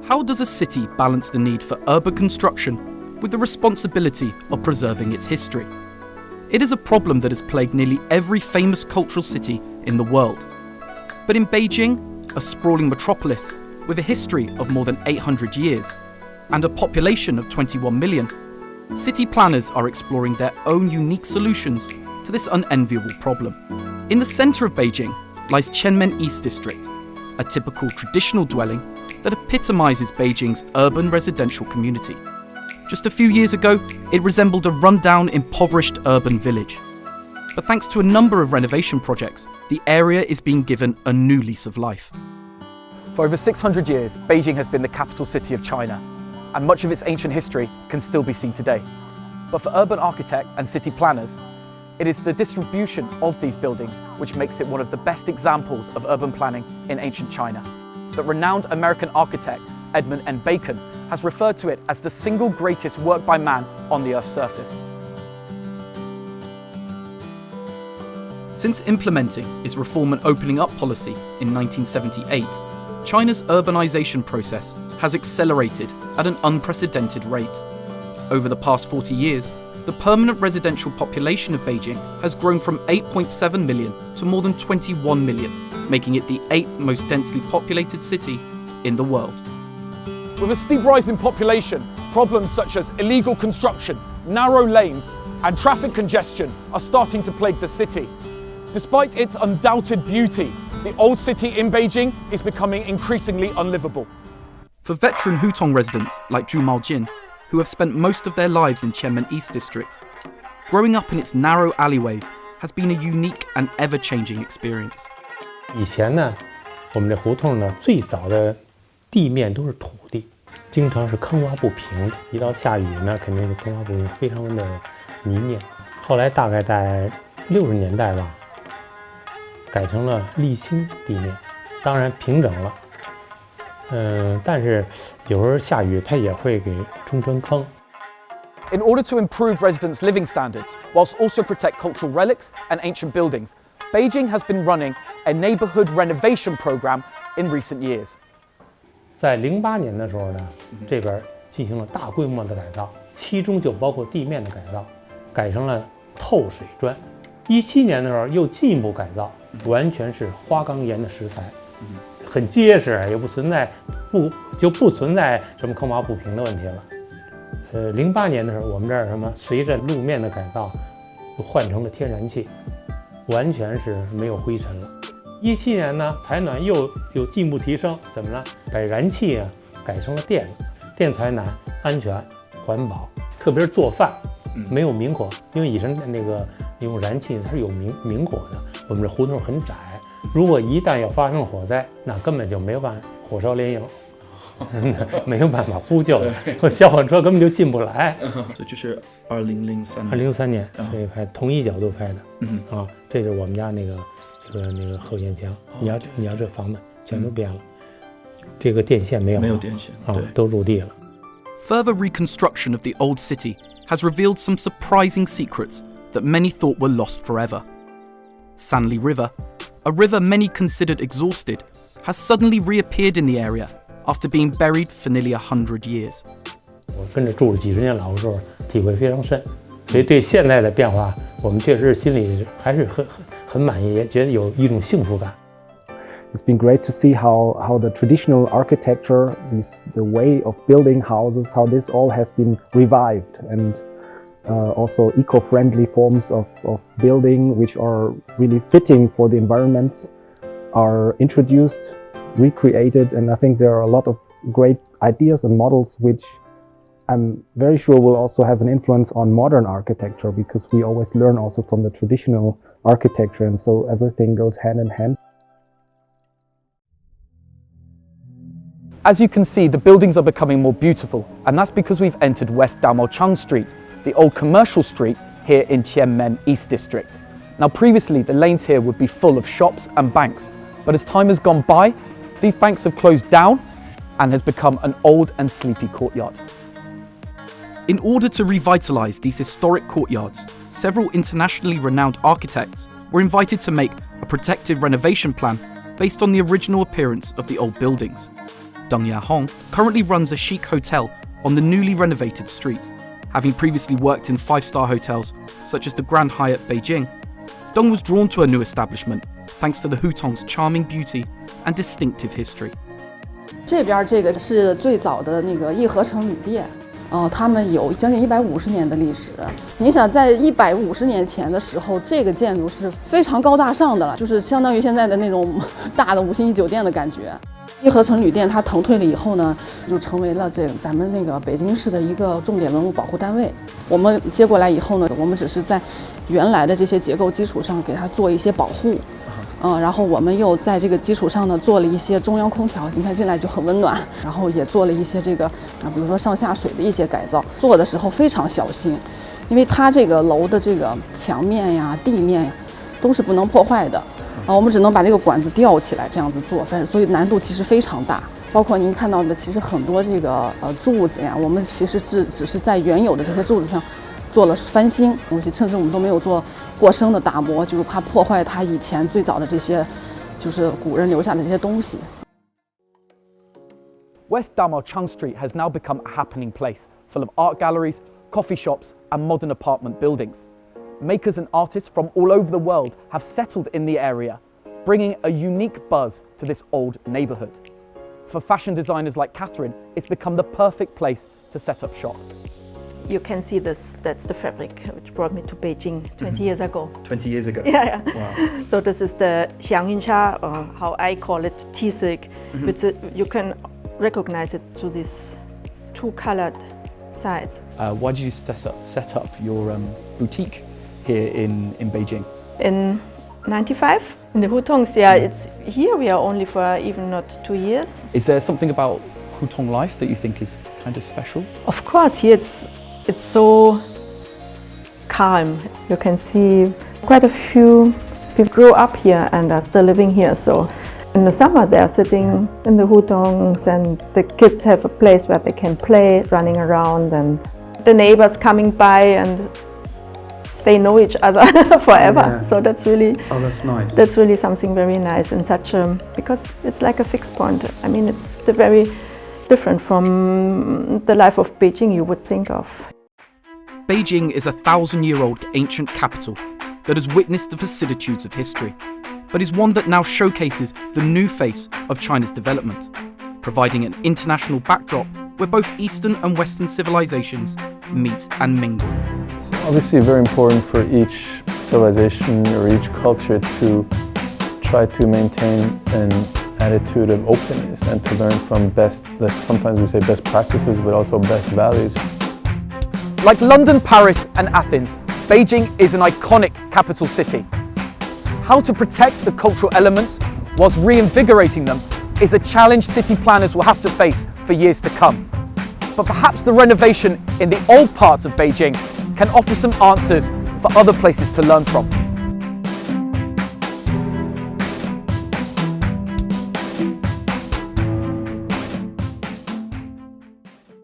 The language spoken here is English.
How does a city balance the need for urban construction with the responsibility of preserving its history? It is a problem that has plagued nearly every famous cultural city in the world. But in Beijing, a sprawling metropolis with a history of more than 800 years and a population of 21 million, city planners are exploring their own unique solutions to this unenviable problem. In the centre of Beijing lies Tianmen East District, a typical traditional dwelling that epitomises Beijing's urban residential community. Just a few years ago, it resembled a run-down, impoverished urban village. But thanks to a number of renovation projects, the area is being given a new lease of life. For over 600 years, Beijing has been the capital city of China, and much of its ancient history can still be seen today. But for urban architects and city planners, it is the distribution of these buildings which makes it one of the best examples of urban planning in ancient China. The renowned American architect Edmund N. Bacon has referred to it as the single greatest work by man on the Earth's surface. Since implementing its Reform and Opening Up policy in 1978, China's urbanization process has accelerated at an unprecedented rate. Over the past 40 years, the permanent residential population of Beijing has grown from 8.7 million to more than 21 million, making it the 8th most densely populated city in the world. With a steep rise in population, problems such as illegal construction, narrow lanes, and traffic congestion are starting to plague the city. Despite its undoubted beauty, the old city in Beijing is becoming increasingly unlivable. For veteran Hutong residents like Zhu Maojin, who have spent most of their lives in Tianmen East District, growing up in its narrow alleyways has been a unique and ever-changing experience. 以前呢，我们这胡同呢，最早的地面都是土地，经常是坑洼不平的。一到下雨呢，肯定是坑洼不平，非常的泥泞。后来大概在60年代吧，改成了沥青地面，当然平整了。但是有时候下雨它也会给冲成坑。In order to improve residents' living standards, whilst also protect cultural relics and ancient buildings, Beijing has been running a neighborhood renovation program in recent years. 在08年的时候呢，这边进行了大规模的改造，其中就包括地面的改造，改成了透水砖。17年的时候又进一步改造，完全是花岗岩的石材，很结实，也不存在不存在什么坑洼不平的问题了。08年的时候，我们这儿随着路面的改造，就换成了天然气，完全是没有灰尘了。17年呢，采暖又有进一步提升，怎么了？把燃气改成了电了，电采暖、安全、环保，特别是做饭，没有明火，因为以前那个用燃气它是有明火的，我们这胡同很窄，如果一旦要发生火灾，那根本就没有办法火烧连营。没有办法呼救，消防车根本就进不来。这就是2003年这拍同一角度拍的。这是我们家那个后院墙。你要这房子全都变了，这个电线没有电线都入地了。Further reconstruction of the old city has revealed some surprising secrets that many thought were lost forever. Sanli River, a river many considered exhausted, has suddenly reappeared in the area after being buried for nearly 100 years. 我跟着住了几十年老的时候，体会非常深，所以对现在的变化，我们确实心里还是很满意，也觉得有一种幸福感。It's been great to see how the traditional architecture, the way of building houses, how this all has been revived, and also eco-friendly forms of building which are really fitting for the environments are introduced, recreated, and I think there are a lot of great ideas and models which I'm very sure will also have an influence on modern architecture, because we always learn also from the traditional architecture, and so everything goes hand in hand. As you can see, the buildings are becoming more beautiful, and that's because we've entered West Daomaochang Street, the old commercial street here in Tianmen East District. Now previously the lanes here would be full of shops and banks, but as time has gone by, these banks have closed down and has become an old and sleepy courtyard. In order to revitalise these historic courtyards, several internationally renowned architects were invited to make a protective renovation plan based on the original appearance of the old buildings. Deng Yahong currently runs a chic hotel on the newly renovated street. Having previously worked in five-star hotels such as the Grand Hyatt Beijing, Deng was drawn to her new establishment thanks to the Hutong's charming beauty and distinctive history. 这边这个是最早的那个义和城旅店，他们有将近150年的历史。你想，在150年前的时候，这个建筑是非常高大上的了，就是相当于现在的那种大的5星级酒店的感觉。义和城旅店它腾退了以后呢，就成为了咱们那个北京市的一个重点文物保护单位。我们接过来以后呢，我们只是在原来的这些结构基础上给它做一些保护。然后我们又在这个基础上呢做了一些中央空调，你看进来就很温暖，然后也做了一些比如说上下水的一些改造。做的时候非常小心，因为它这个楼的这个墙面呀、地面呀都是不能破坏的，我们只能把这个管子吊起来这样子做，所以难度其实非常大。包括您看到的，其实很多这个柱子呀，我们其实只是在原有的这些柱子上做了翻新东西，甚至我们都没有做过深的打磨，就是怕破坏它以前最早的这些，就是古人留下的这些东西。West Damochang Street has now become a happening place, full of art galleries, coffee shops, and modern apartment buildings. Makers and artists from all over the world have settled in the area, bringing a unique buzz to this old neighborhood. For fashion designers like Catherine, it's become the perfect place to set up shop. You can see this, that's the fabric which brought me to Beijing 20 years ago. 20 years ago? Yeah. Wow. So this is the Xiangyunxia, or how I call it, T-silk. You can recognize it through these two colored sides. Why did you set up your boutique here in Beijing? In 95, in the Hutongs, it's here we are only for even not 2 years. Is there something about Hutong life that you think is kind of special? Of course, here it's so calm. You can see quite a few people grew up here and are still living here. So in the summer they're sitting in the hutongs and the kids have a place where they can play, running around, and the neighbors coming by and they know each other forever. Yeah. So that's really that's nice. That's really something very nice in such a, because it's like a fixed point. I mean, it's very different from the life of Beijing you would think of. Beijing is a 1,000-year-old ancient capital that has witnessed the vicissitudes of history, but is one that now showcases the new face of China's development, providing an international backdrop where both Eastern and Western civilizations meet and mingle. Obviously very important for each civilization or each culture to try to maintain an attitude of openness and to learn from sometimes we say best practices, but also best values. Like London, Paris and Athens, Beijing is an iconic capital city. How to protect the cultural elements whilst reinvigorating them is a challenge city planners will have to face for years to come. But perhaps the renovation in the old parts of Beijing can offer some answers for other places to learn from.